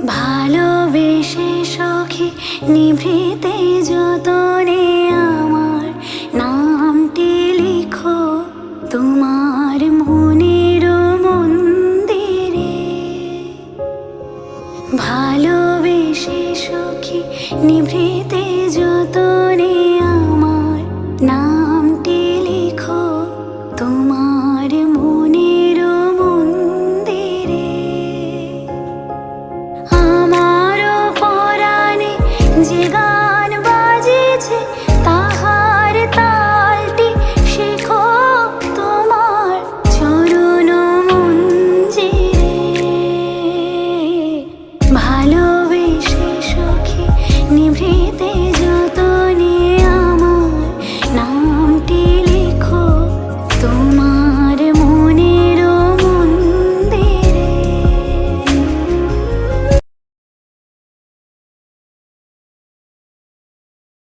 ভালোবেসে সখী নিভৃতে যতনে আমার নামটি লিখো তোমার মনের মন্দিরে। ভালোবেসে সখী নিভৃতে যতনে আমার নামটি লিখো তোমার মনের মন্দিরে। আমার পরাণে যে